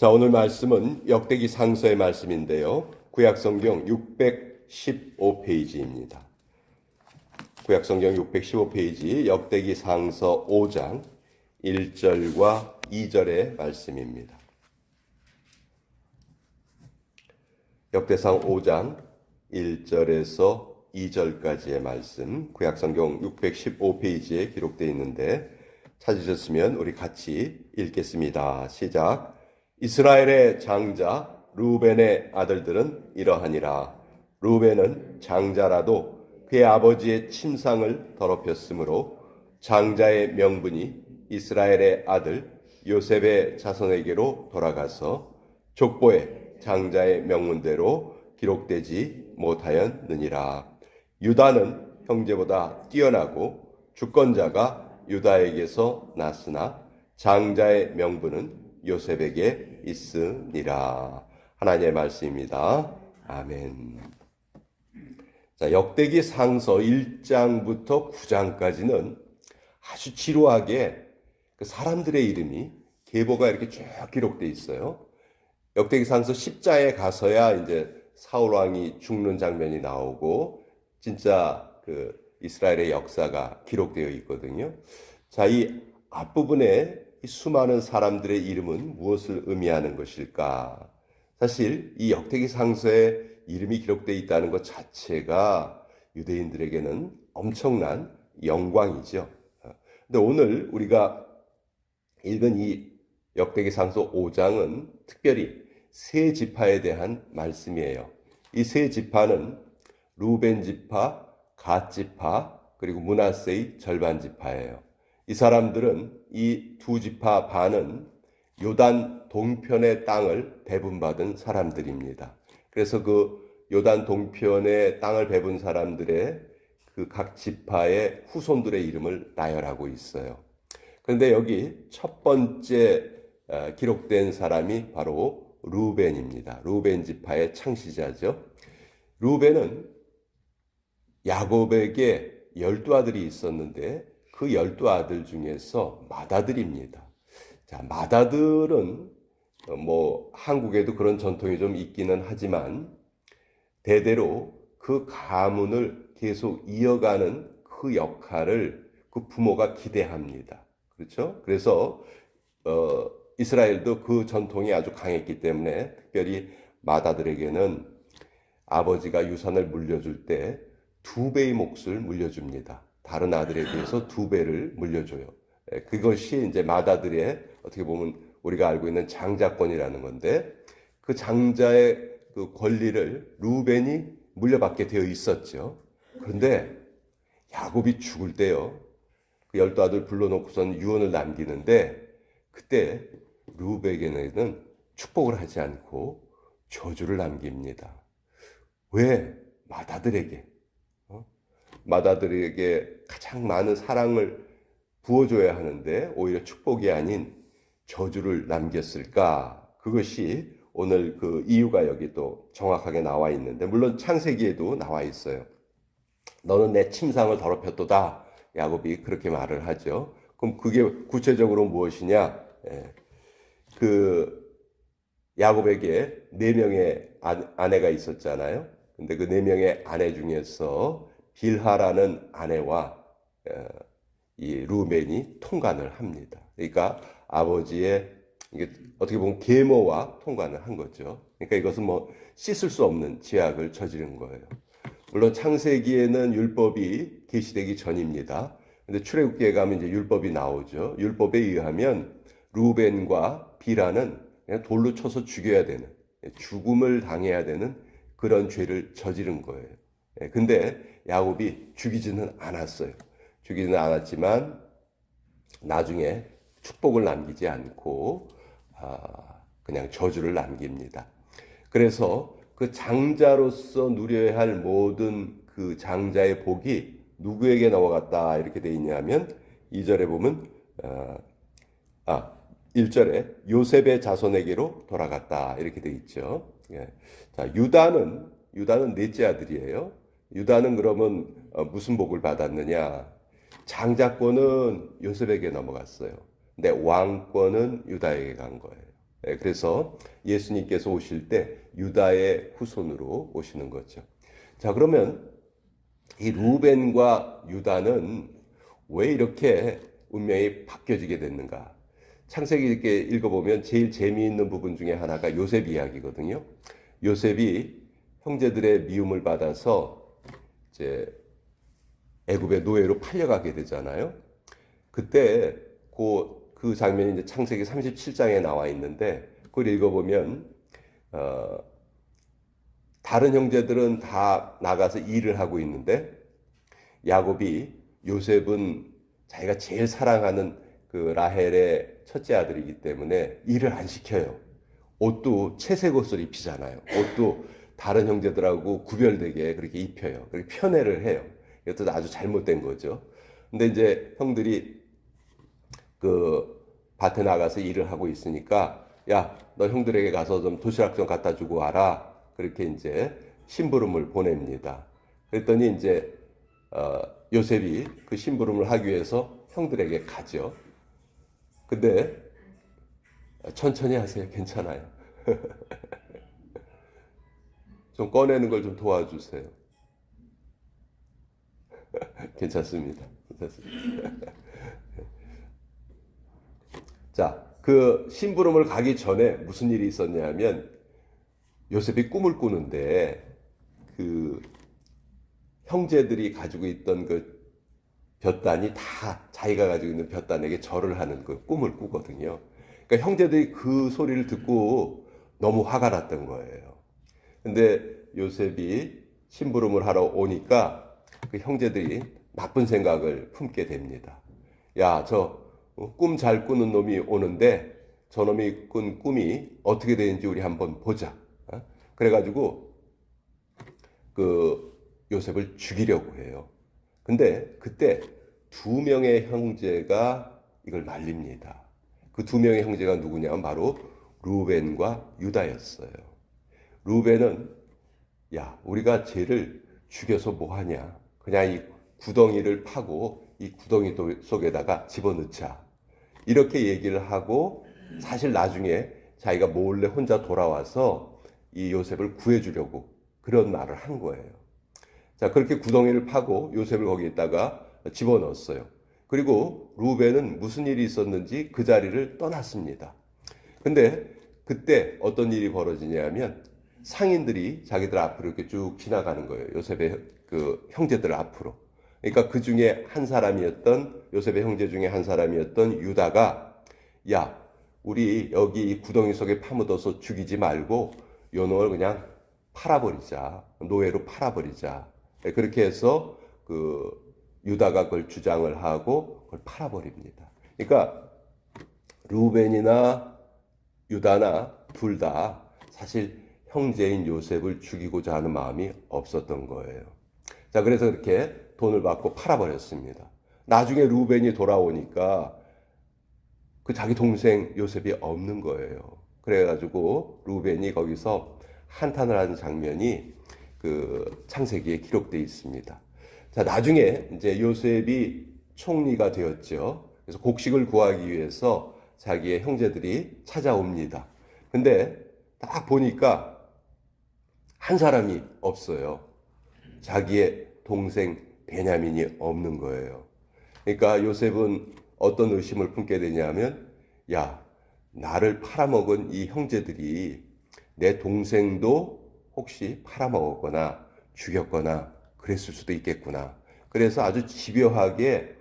자, 오늘 말씀은 역대기 상서의 말씀인데요. 구약성경 615페이지입니다. 구약성경 615페이지 역대기 상서 5장 1절과 2절의 말씀입니다. 역대상 5장 1절에서 2절까지의 말씀, 구약성경 615페이지에 기록되어 있는데 찾으셨으면 우리 같이 읽겠습니다. 시작. 이스라엘의 장자 르우벤의 아들들은 이러하니라. 르우벤은 장자라도 그의 아버지의 침상을 더럽혔으므로 장자의 명분이 이스라엘의 아들 요셉의 자손에게로 돌아가서 족보에 장자의 명문대로 기록되지 못하였느니라. 유다는 형제보다 뛰어나고 주권자가 유다에게서 났으나 장자의 명분은 요셉에게 있으니라. 하나님의 말씀입니다. 아멘. 자, 역대기 상서 1장부터 9장까지는 아주 지루하게 그 사람들의 이름이 계보가 이렇게 쭉 기록되어 있어요. 역대기 상서 10장에 가서야 이제 사울 왕이 죽는 장면이 나오고 진짜 그 이스라엘의 역사가 기록되어 있거든요. 자, 이 앞부분에 이 수많은 사람들의 이름은 무엇을 의미하는 것일까? 사실 이 역대기 상서에 이름이 기록되어 있다는 것 자체가 유대인들에게는 엄청난 영광이죠. 근데 오늘 우리가 읽은 이 역대기 상서 5장은 특별히 세 지파에 대한 말씀이에요. 이 세 지파는 루벤 지파, 갓 지파, 그리고 므낫세의 절반 지파예요. 이 사람들은 이 두 지파 반은 요단 동편의 땅을 배분받은 사람들입니다. 그래서 그 요단 동편의 땅을 배분 사람들의 그 각 지파의 후손들의 이름을 나열하고 있어요. 그런데 여기 첫 번째 기록된 사람이 바로 르우벤입니다. 르우벤 지파의 창시자죠. 르우벤은 야곱에게 12아들이 있었는데 그 12아들 중에서 맏아들입니다. 자, 맏아들은 뭐 한국에도 그런 전통이 좀 있기는 하지만 대대로 그 가문을 계속 이어가는 그 역할을 그 부모가 기대합니다. 그렇죠? 그래서 이스라엘도 그 전통이 아주 강했기 때문에 특별히 맏아들에게는 아버지가 유산을 물려줄 때 2배의 몫을 물려줍니다. 다른 아들에 비해서 2배를 물려줘요. 그것이 이제 맏아들의 어떻게 보면 우리가 알고 있는 장자권이라는 건데 그 장자의 그 권리를 르우벤이 물려받게 되어 있었죠. 그런데 야곱이 죽을 때요. 그 12아들 불러놓고선 유언을 남기는데 그때 르우벤에게는 축복을 하지 않고 저주를 남깁니다. 왜? 맏아들에게. 맏아들에게 가장 많은 사랑을 부어줘야 하는데 오히려 축복이 아닌 저주를 남겼을까? 그것이 오늘 그 이유가 여기 또 정확하게 나와 있는데 물론 창세기에도 나와 있어요. 너는 내 침상을 더럽혔도다. 야곱이 그렇게 말을 하죠. 그럼 그게 구체적으로 무엇이냐? 그 야곱에게 4명의 아내가 있었잖아요. 근데 그 4명의 아내 중에서 빌하라는 아내와 이 르우벤이 통관을 합니다. 그러니까 아버지의 이게 어떻게 보면 계모와 통관을 한 거죠. 그러니까 이것은 뭐 씻을 수 없는 죄악을 저지른 거예요. 물론 창세기에는 율법이 계시되기 전입니다. 근데 출애굽기에 가면 이제 율법이 나오죠. 율법에 의하면 르우벤과 빌하는 그냥 돌로 쳐서 죽여야 되는, 죽음을 당해야 되는 그런 죄를 저지른 거예요. 근데 야곱이 죽이지는 않았어요. 죽이지는 않았지만 나중에 축복을 남기지 않고 그냥 저주를 남깁니다. 그래서 그 장자로서 누려야 할 모든 그 장자의 복이 누구에게 넘어갔다 이렇게 돼 있냐면 2절에 보면 1절에 요셉의 자손에게로 돌아갔다 이렇게 돼 있죠. 자, 유다는 넷째 아들이에요. 유다는 그러면 무슨 복을 받았느냐? 장자권은 요셉에게 넘어갔어요. 근데 왕권은 유다에게 간 거예요. 그래서 예수님께서 오실 때 유다의 후손으로 오시는 거죠. 자, 그러면 이 루벤과 유다는 왜 이렇게 운명이 바뀌어지게 됐는가? 창세기 이렇게 읽어보면 제일 재미있는 부분 중에 하나가 요셉 이야기거든요. 요셉이 형제들의 미움을 받아서 이제 애굽의 노예로 팔려가게 되잖아요. 그때 그 장면이 이제 창세기 37장에 나와 있는데 그걸 읽어보면 다른 형제들은 다 나가서 일을 하고 있는데 야곱이 요셉은 자기가 제일 사랑하는 그 라헬의 첫째 아들이기 때문에 일을 안 시켜요. 옷도 채색 옷을 입히잖아요. 옷도 다른 형제들하고 구별되게 그렇게 입혀요. 그렇게 편애를 해요. 이것도 아주 잘못된 거죠. 근데 이제 형들이 그 밭에 나가서 일을 하고 있으니까 야, 너 형들에게 가서 좀 도시락 좀 갖다 주고 와라. 그렇게 이제 심부름을 보냅니다. 그랬더니 이제 요셉이 그 심부름을 하기 위해서 형들에게 가죠. 근데 천천히 하세요. 괜찮아요. 좀 꺼내는 걸 좀 도와주세요. 괜찮습니다. 괜찮습니다. 자, 그 심부름을 가기 전에 무슨 일이 있었냐면 요셉이 꿈을 꾸는데 그 형제들이 가지고 있던 그 볕단이 다 자기가 가지고 있는 볕단에게 절을 하는 그 꿈을 꾸거든요. 그러니까 형제들이 그 소리를 듣고 너무 화가 났던 거예요. 근데 요셉이 심부름을 하러 오니까 그 형제들이 나쁜 생각을 품게 됩니다. 야, 저 꿈 잘 꾸는 놈이 오는데 저놈이 꾼 꿈이 어떻게 되는지 우리 한번 보자. 그래가지고 그 요셉을 죽이려고 해요. 근데 그때 두 명의 형제가 이걸 말립니다. 그 두 명의 형제가 누구냐면 바로 루벤과 유다였어요. 루벤은 야, 우리가 쟤를 죽여서 뭐 하냐? 그냥 이 구덩이를 파고 이 구덩이 속에다가 집어넣자. 이렇게 얘기를 하고 사실 나중에 자기가 몰래 혼자 돌아와서 이 요셉을 구해주려고 그런 말을 한 거예요. 자, 그렇게 구덩이를 파고 요셉을 거기에다가 집어넣었어요. 그리고 루벤은 무슨 일이 있었는지 그 자리를 떠났습니다. 근데 그때 어떤 일이 벌어지냐면 상인들이 자기들 앞으로 이렇게 쭉 지나가는 거예요. 요셉의 그 형제들 앞으로. 그러니까 그 중에 한 사람이었던 요셉의 형제 중에 한 사람이었던 유다가 야, 우리 여기 구덩이 속에 파묻어서 죽이지 말고 요 놈을 그냥 팔아버리자. 노예로 팔아버리자. 그렇게 해서 그 유다가 그걸 주장을 하고 그걸 팔아버립니다. 그러니까 루벤이나 유다나 둘 다 사실 형제인 요셉을 죽이고자 하는 마음이 없었던 거예요. 자, 그래서 이렇게 돈을 받고 팔아버렸습니다. 나중에 루벤이 돌아오니까 그 자기 동생 요셉이 없는 거예요. 그래가지고 루벤이 거기서 한탄을 하는 장면이 그 창세기에 기록되어 있습니다. 자, 나중에 이제 요셉이 총리가 되었죠. 그래서 곡식을 구하기 위해서 자기의 형제들이 찾아옵니다. 근데 딱 보니까 한 사람이 없어요. 자기의 동생 베냐민이 없는 거예요. 그러니까 요셉은 어떤 의심을 품게 되냐면 야, 나를 팔아먹은 이 형제들이 내 동생도 혹시 팔아먹었거나 죽였거나 그랬을 수도 있겠구나. 그래서 아주 집요하게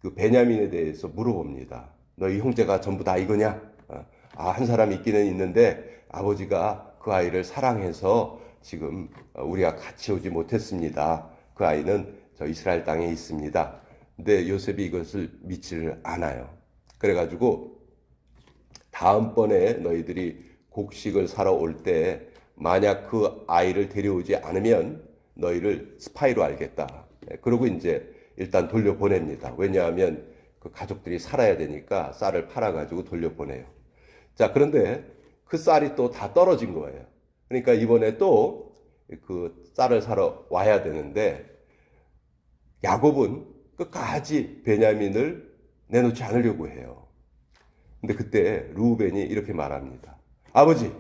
그 베냐민에 대해서 물어봅니다. 너희 형제가 전부 다 이거냐? 한 사람 있기는 있는데 아버지가 그 아이를 사랑해서 지금 우리가 같이 오지 못했습니다. 그 아이는 저 이스라엘 땅에 있습니다. 근데 요셉이 이것을 믿지를 않아요. 그래가지고 다음번에 너희들이 곡식을 사러 올 때 만약 그 아이를 데려오지 않으면 너희를 스파이로 알겠다. 그러고 이제 일단 돌려보냅니다. 왜냐하면 그 가족들이 살아야 되니까 쌀을 팔아가지고 돌려보내요. 자, 그런데 그 쌀이 또 다 떨어진 거예요. 그러니까 이번에 또 그 쌀을 사러 와야 되는데 야곱은 끝까지 베냐민을 내놓지 않으려고 해요. 근데 그때 르우벤이 이렇게 말합니다. 아버지,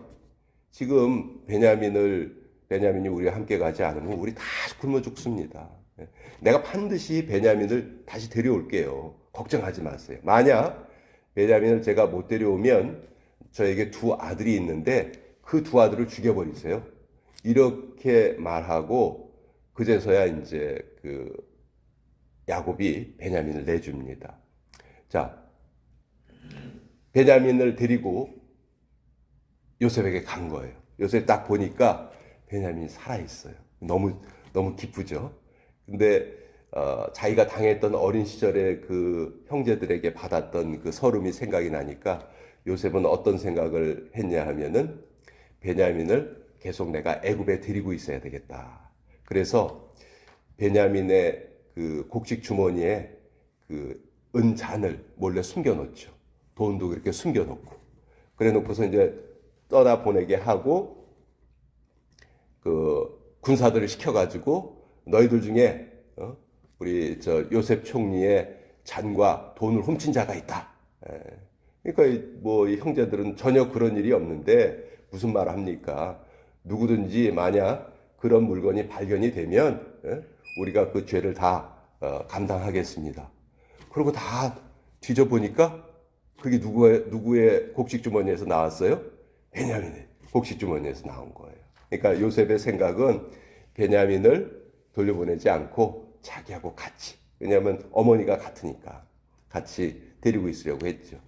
지금 베냐민이 우리와 함께 가지 않으면 우리 다 굶어 죽습니다. 내가 반드시 베냐민을 다시 데려올게요. 걱정하지 마세요. 만약 베냐민을 제가 못 데려오면 저에게 두 아들이 있는데 그 두 아들을 죽여버리세요. 이렇게 말하고 그제서야 이제 그 야곱이 베냐민을 내줍니다. 자, 베냐민을 데리고 요셉에게 간 거예요. 요셉 딱 보니까 베냐민이 살아있어요. 너무 기쁘죠. 근데 자기가 당했던 어린 시절에 그 형제들에게 받았던 그 서름이 생각이 나니까 요셉은 어떤 생각을 했냐 하면은 베냐민을 계속 내가 애굽에 데리고 있어야 되겠다. 그래서 베냐민의 그 곡식 주머니에 그 은잔을 몰래 숨겨놓죠. 돈도 그렇게 숨겨놓고. 그래 놓고서 이제 떠나 보내게 하고 그 군사들을 시켜가지고 너희들 중에 우리 저 요셉 총리의 잔과 돈을 훔친 자가 있다. 그러니까 뭐 형제들은 전혀 그런 일이 없는데 무슨 말 합니까? 누구든지 만약 그런 물건이 발견이 되면 우리가 그 죄를 다 감당하겠습니다. 그리고 다 뒤져보니까 그게 누구의 곡식 주머니에서 나왔어요? 베냐민의 곡식 주머니에서 나온 거예요. 그러니까 요셉의 생각은 베냐민을 돌려보내지 않고 자기하고 같이, 왜냐하면 어머니가 같으니까 같이 데리고 있으려고 했죠.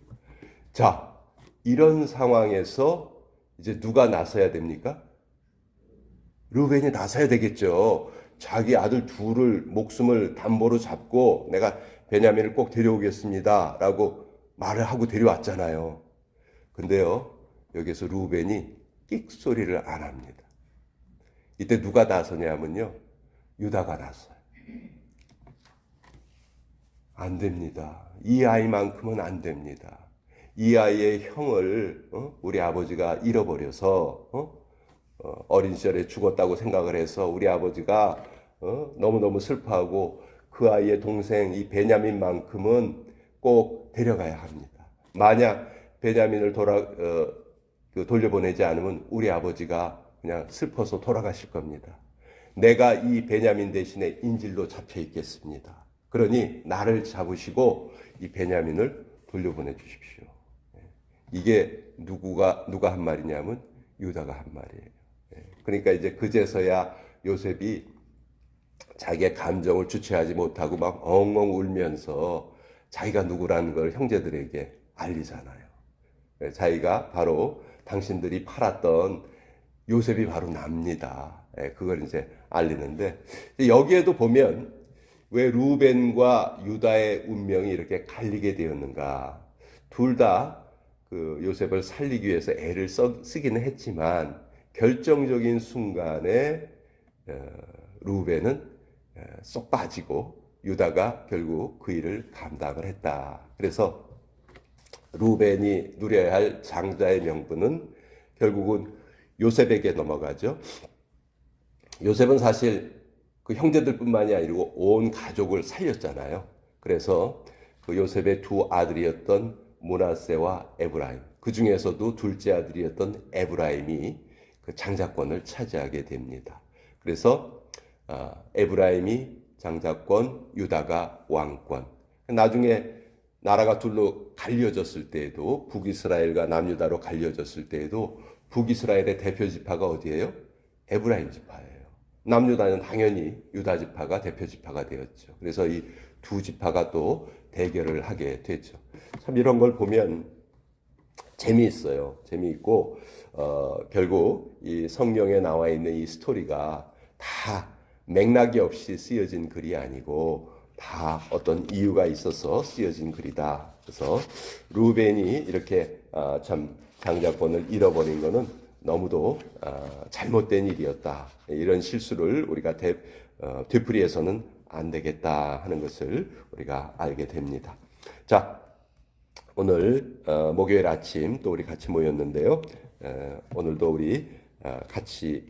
자, 이런 상황에서 이제 누가 나서야 됩니까? 르우벤이 나서야 되겠죠. 자기 아들 둘을 목숨을 담보로 잡고 내가 베냐민을 꼭 데려오겠습니다 라고 말을 하고 데려왔잖아요. 근데요, 여기서 르우벤이 끽소리를 안 합니다. 이때 누가 나서냐면요, 유다가 나서요. 안 됩니다. 이 아이만큼은 안 됩니다. 이 아이의 형을 우리 아버지가 잃어버려서 어린 시절에 죽었다고 생각을 해서 우리 아버지가 너무너무 슬퍼하고 그 아이의 동생 이 베냐민만큼은 꼭 데려가야 합니다. 만약 베냐민을 돌려보내지 않으면 우리 아버지가 그냥 슬퍼서 돌아가실 겁니다. 내가 이 베냐민 대신에 인질로 잡혀 있겠습니다. 그러니 나를 잡으시고 이 베냐민을 돌려보내 주십시오. 이게 누가 한 말이냐면 유다가 한 말이에요. 그러니까 이제 그제서야 요셉이 자기의 감정을 주체하지 못하고 막 엉엉 울면서 자기가 누구라는 걸 형제들에게 알리잖아요. 자기가 바로 당신들이 팔았던 요셉이 바로 납니다. 그걸 이제 알리는데 여기에도 보면 왜 루벤과 유다의 운명이 이렇게 갈리게 되었는가? 둘 다 그 요셉을 살리기 위해서 애를 쓰기는 했지만 결정적인 순간에 루벤은 쏙 빠지고 유다가 결국 그 일을 감당을 했다. 그래서 루벤이 누려야 할 장자의 명분은 결국은 요셉에게 넘어가죠. 요셉은 사실 그 형제들뿐만이 아니고 온 가족을 살렸잖아요. 그래서 그 요셉의 두 아들이었던 므낫세와 에브라임, 그 중에서도 둘째 아들이었던 에브라임이 그 장자권을 차지하게 됩니다. 그래서 에브라임이 장자권, 유다가 왕권. 나중에 나라가 둘로 갈려졌을 때에도 북이스라엘과 남유다로 갈려졌을 때에도 북이스라엘의 대표 지파가 어디예요? 에브라임 지파예요. 남유다는 당연히 유다 지파가 대표 지파가 되었죠. 그래서 이 두 지파가 또 대결을 하게 됐죠. 참 이런 걸 보면 재미있어요. 재미있고 결국 이 성경에 나와 있는 이 스토리가 다 맥락이 없이 쓰여진 글이 아니고 다 어떤 이유가 있어서 쓰여진 글이다. 그래서 루벤이 이렇게 참 장자권을 잃어버린 것은 너무도 잘못된 일이었다. 이런 실수를 우리가 되풀이해서는 안 되겠다 하는 것을 우리가 알게 됩니다. 자, 오늘 목요일 아침 또 우리 같이 모였는데요. 오늘도 우리 같이